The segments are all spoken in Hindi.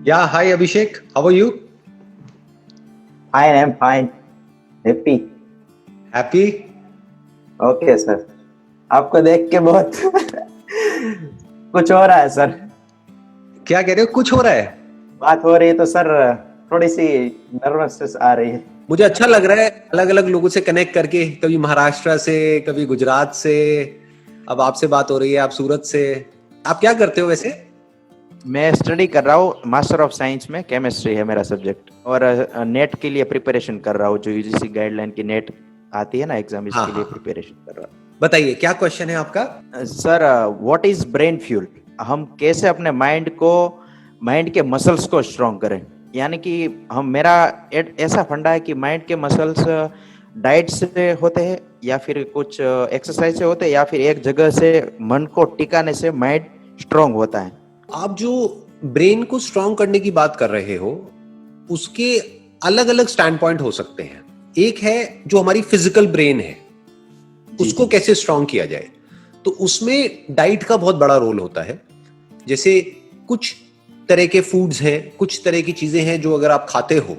Yeah, hi Abhishek. How are you? Fine, I'm fine. Happy. Happy? Okay sir. आपको देख के बहुत कुछ हो रहा है सर। क्या कह रहे हो? कुछ हो रहा है? बात हो रही है तो सर थोड़ी सी नर्वसनेस आ रही है। मुझे अच्छा लग रहा है अलग अलग लोगों से कनेक्ट करके, कभी महाराष्ट्र से, कभी गुजरात से। अब आपसे बात हो रही है, आप सूरत से। आप क्या करते हो वैसे? मैं स्टडी कर रहा हूँ, मास्टर ऑफ साइंस में केमिस्ट्री है मेरा सब्जेक्ट, और नेट के लिए प्रिपरेशन कर रहा हूँ, जो यूजीसी गाइडलाइन की नेट आती है ना एग्जाम, हाँ इसके लिए हाँ हाँ। प्रिपरेशन कर रहा बताइए क्या क्वेश्चन है आपका? हूँ। Sir, what is brain fuel? हम कैसे अपने माइंड के मसल्स को स्ट्रॉन्ग करें? यानी कि हम मेरा ऐसा फंडा है कि माइंड के मसल्स डाइट से होते हैं, या फिर कुछ एक्सरसाइज से होते हैं, या फिर एक जगह से मन को टिकाने से माइंड स्ट्रांग होता है। आप जो ब्रेन को स्ट्रांग करने की बात कर रहे हो, उसके अलग अलग स्टैंड पॉइंट हो सकते हैं। एक है जो हमारी फिजिकल ब्रेन है, जी उसको जी। कैसे स्ट्रांग किया जाए। तो उसमें डाइट का बहुत बड़ा रोल होता है। जैसे कुछ तरह के फूड्स हैं, कुछ तरह की चीजें हैं जो अगर आप खाते हो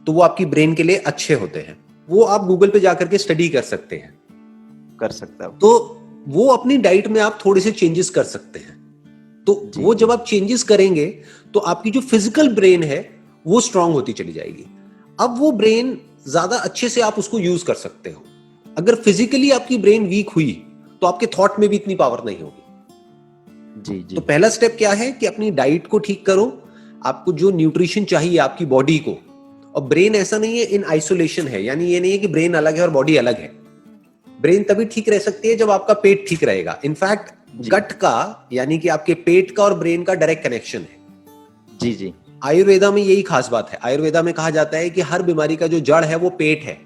तो वो आपकी ब्रेन के लिए अच्छे होते हैं। वो आप गूगल पे जाकर के स्टडी कर सकते हैं। कर सकता हूँ। तो वो अपनी डाइट में आप थोड़े से चेंजेस कर सकते हैं। तो जी वो जी। जब आप चेंजेस करेंगे तो आपकी जो फिजिकल ब्रेन है वो स्ट्रांग होती चली जाएगी। अब वो ब्रेन ज्यादा अच्छे से आप उसको यूज कर सकते हो। अगर फिजिकली आपकी ब्रेन वीक हुई तो आपके थॉट में भी इतनी पावर नहीं होगी। जी तो जी। पहला स्टेप क्या है कि अपनी डाइट को ठीक करो। आपको जो न्यूट्रिशन चाहिए आपकी बॉडी को। और ब्रेन ऐसा नहीं है इन आइसोलेशन है, यानी ये नहीं है कि ब्रेन अलग है और बॉडी अलग है। ब्रेन तभी ठीक रह सकती है जब आपका पेट ठीक रहेगा। इनफैक्ट जी गट का, यानी कि आपके पेट का और ब्रेन का डायरेक्ट कनेक्शन है। जी। जी आयुर्वेदा में यही खास बात है। आयुर्वेदा में कहा जाता है कि हर बीमारी का जो जड़ है वो पेट है,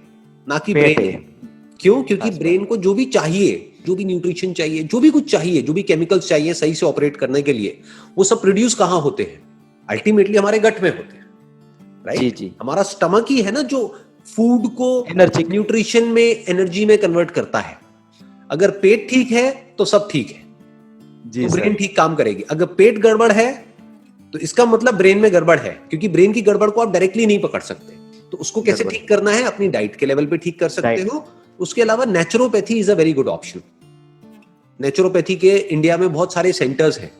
ना कि पेट ब्रेन है। है। क्यों? क्योंकि खास बात। ब्रेन को जो भी चाहिए, जो भी न्यूट्रिशन चाहिए, जो भी कुछ चाहिए, जो भी केमिकल्स चाहिए सही से ऑपरेट करने के लिए, वो सब प्रोड्यूस कहाँ होते हैं? अल्टीमेटली हमारे गट में होते हैं। जी राइट? जी। हमारा स्टमक ही है ना जो फूड को एनर्जी। न्यूट्रिशन में, एनर्जी में कन्वर्ट करता है। अगर पेट ठीक है तो सब ठीक है। तो जी ब्रेन सर। ठीक काम करेगी। अगर पेट गड़बड़ है तो इसका मतलब ब्रेन में गड़बड़ है, क्योंकि ब्रेन की गड़बड़ को आप डायरेक्टली नहीं पकड़ सकते। तो उसको कैसे गड़बड़। ठीक करना है? अपनी डाइट के लेवल पे ठीक कर सकते डाइट। हो। उसके अलावा naturopathy is a very good option. Naturopathy के इंडिया में बहुत सारे सेंटर्स हैं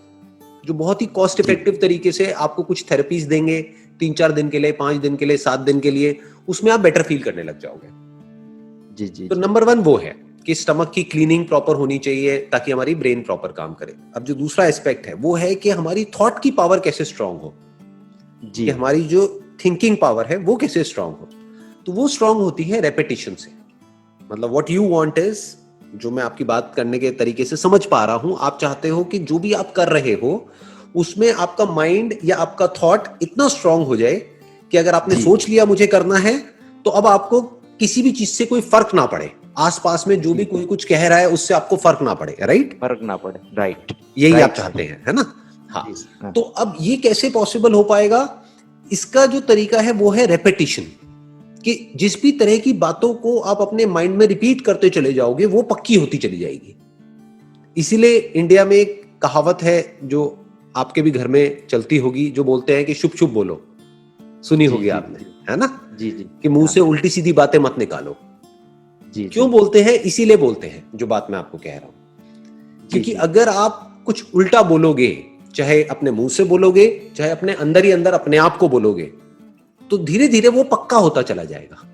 जो बहुत ही कॉस्ट जी इफेक्टिव तरीके से आपको कुछ थेरेपीज देंगे। 3-4 दिन के लिए, 5 दिन के लिए, 7 दिन के लिए। उसमें आप बेटर फील करने लग जाओगे। जी। जी तो जी। नंबर 1 वो है कि स्टमक की क्लीनिंग प्रॉपर होनी चाहिए ताकि हमारी ब्रेन प्रॉपर काम करे। अब जो दूसरा एस्पेक्ट है वो है कि हमारी थॉट की पावर कैसे स्ट्रांग हो, जी। कि हमारी जो थिंकिंग पावर है वो कैसे स्ट्रांग हो। तो वो स्ट्रांग होती है रेपिटेशन से। मतलब व्हाट यू वांट इज, जो मैं आपकी बात करने के तरीके से समझ पा रहा हूं, आप चाहते हो कि जो भी आप कर रहे हो उसमें आपका माइंड या आपका थॉट इतना स्ट्रांग हो जाए कि अगर आपने जी सोच लिया मुझे करना है, तो अब आपको किसी भी चीज से कोई फर्क ना पड़े। आसपास में जो भी जी। कोई कुछ कह रहा है उससे आपको फर्क ना पड़े। राइट? फर्क ना पड़े। राइट। यही आप राइट चाहते सर। हैं, है ना? हाँ। जी हाँ। तो अब ये कैसे पॉसिबल हो पाएगा? इसका जो तरीका है वो है रेपिटेशन। कि जिस भी तरह की बातों को आप अपने माइंड में रिपीट करते चले जाओगे वो पक्की होती चली जाएगी। इसीलिए इंडिया में एक कहावत है जो आपके भी घर में चलती होगी, जो बोलते हैं कि शुभ शुभ बोलो। सुनी जी होगी जी। आपने, जी है ना? जी। जी कि मुंह हाँ। से उल्टी सीधी बातें मत निकालो। जी क्यों जी। बोलते हैं? इसीलिए बोलते हैं जो बात मैं आपको कह रहा हूं। जी क्योंकि जी। अगर आप कुछ उल्टा बोलोगे, चाहे अपने मुंह से बोलोगे, चाहे अपने अंदर ही अंदर अपने आप को बोलोगे, तो धीरे धीरे वो पक्का होता चला जाएगा।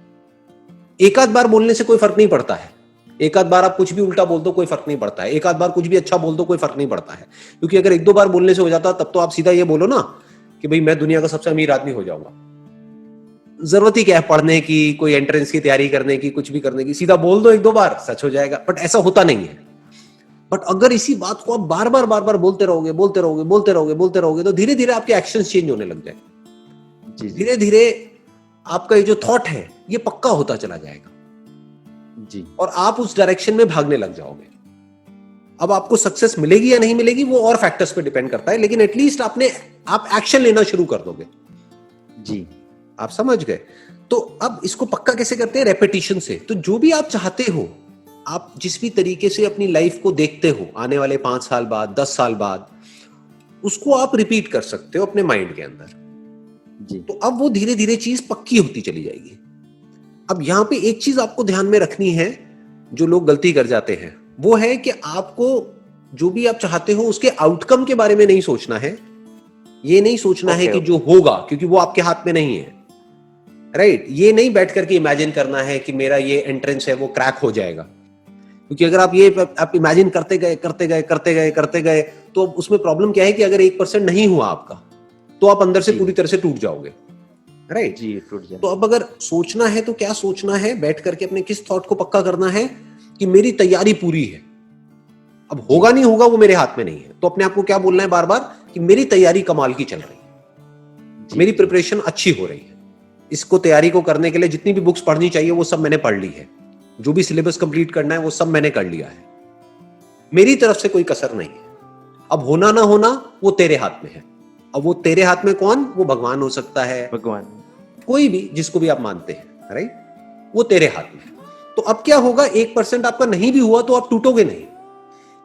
एक आध बार बोलने से कोई फर्क नहीं पड़ता है। एक आध बार आप कुछ भी उल्टा बोल दो कोई फर्क नहीं पड़ता है। एक आध बार कुछ भी अच्छा बोल दो कोई फर्क नहीं पड़ता है। क्योंकि अगर 1-2 बार बोलने से हो जाता तब तो आप सीधा ये बोलो ना कि भाई मैं दुनिया का सबसे अमीर आदमी हो जाऊंगा। जरूरत ही क्या है पढ़ने की, कोई एंट्रेंस की तैयारी करने की, कुछ भी करने की? सीधा बोल दो 1-2 बार, सच हो जाएगा। बट ऐसा होता नहीं है। बट अगर इसी बात को आप बार बार बोलते रहोगे, बोलते रहोगे, बोलते रहोगे, बोलते रहोगे, तो धीरे धीरे आपके एक्शंस चेंज होने लग जाएंगे। जी जी। धीरे धीरे आपका ये जो थॉट है ये पक्का होता चला जाएगा जी और आप उस डायरेक्शन में भागने लग जाओगे। अब आपको सक्सेस मिलेगी या नहीं मिलेगी वो और फैक्टर्स पे डिपेंड करता है, लेकिन एटलीस्ट आप एक्शन लेना शुरू कर दोगे। जी। आप समझ गए? तो अब इसको पक्का कैसे करते हैं? रेपिटेशन से। तो जो भी आप चाहते हो, आप जिस भी तरीके से अपनी लाइफ को देखते हो आने वाले 5 साल बाद, 10 साल बाद, उसको आप रिपीट कर सकते हो अपने माइंड के अंदर। जी तो अब वो धीरे धीरे चीज पक्की होती चली जाएगी। अब यहां पे एक चीज आपको ध्यान में रखनी है, जो लोग गलती कर जाते हैं, वो है कि आपको जो भी आप चाहते हो उसके आउटकम के बारे में नहीं सोचना है। ये नहीं सोचना है ओके कि ओके जो होगा, क्योंकि वो आपके हाथ में नहीं है। राइट, ये नहीं बैठ करके इमेजिन करना है कि मेरा ये एंट्रेंस है वो क्रैक हो जाएगा, क्योंकि अगर आप इमेजिन करते गए करते गए करते गए करते गए, तो उसमें प्रॉब्लम क्या है कि अगर 1% नहीं हुआ आपका, तो आप अंदर से जी पूरी तरह से टूट जाओगे। राइट, जी टूट जाए। तो अब अगर सोचना है तो क्या सोचना है, बैठ करके अपने किस थॉट को पक्का करना है कि मेरी तैयारी पूरी है। अब जी होगा नहीं होगा वो मेरे हाथ में नहीं है, तो अपने आप को क्या बोलना है बार बार कि मेरी तैयारी कमाल की चल रही है, जी मेरी जी प्रिपरेशन अच्छी हो रही है। इसको तैयारी को करने के लिए जितनी भी बुक्स पढ़नी चाहिए वो सब मैंने पढ़ ली है, जो भी सिलेबस कंप्लीट करना है वो सब मैंने कर लिया है, मेरी तरफ से कोई कसर नहीं है। अब होना ना होना वो तेरे हाथ में है। अब वो तेरे हाथ में कौन? वो भगवान हो सकता है, भगवान। कोई भी जिसको भी आप मानते हैं। राइट, वो तेरे हाथ में है। तो अब क्या होगा, 1% आपका नहीं भी हुआ तो आप टूटोगे नहीं,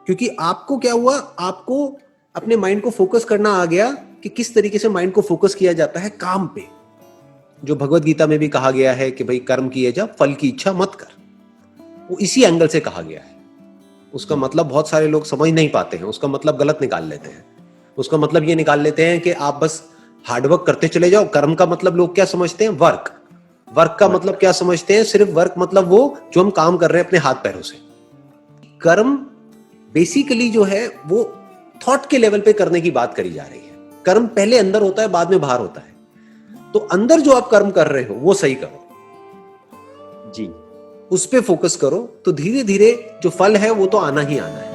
क्योंकि आपको क्या हुआ, आपको अपने माइंड को फोकस करना आ गया कि किस तरीके से माइंड को फोकस किया जाता है काम पे। जो भगवत गीता में भी कहा गया है कि भाई कर्म किए जा, फल की इच्छा मत कर, वो इसी एंगल से कहा गया है। उसका जी मतलब बहुत सारे लोग समझ नहीं पाते हैं, उसका मतलब गलत निकाल लेते हैं। उसका मतलब ये निकाल लेते हैं कि आप बस हार्डवर्क करते चले जाओ। कर्म का मतलब लोग क्या समझते हैं? वर्क। वर्क का वर्क। मतलब क्या समझते हैं? सिर्फ वर्क मतलब वो जो हम काम कर रहे हैं अपने हाथ पैरों से। कर्म बेसिकली जो है वो थॉट के लेवल पे करने की बात करी जा रही है। कर्म पहले अंदर होता है, बाद में बाहर होता है। तो अंदर जो आप कर्म कर रहे हो वो सही करो, जी उस पे फोकस करो, तो धीरे धीरे जो फल है वो तो आना ही आना है।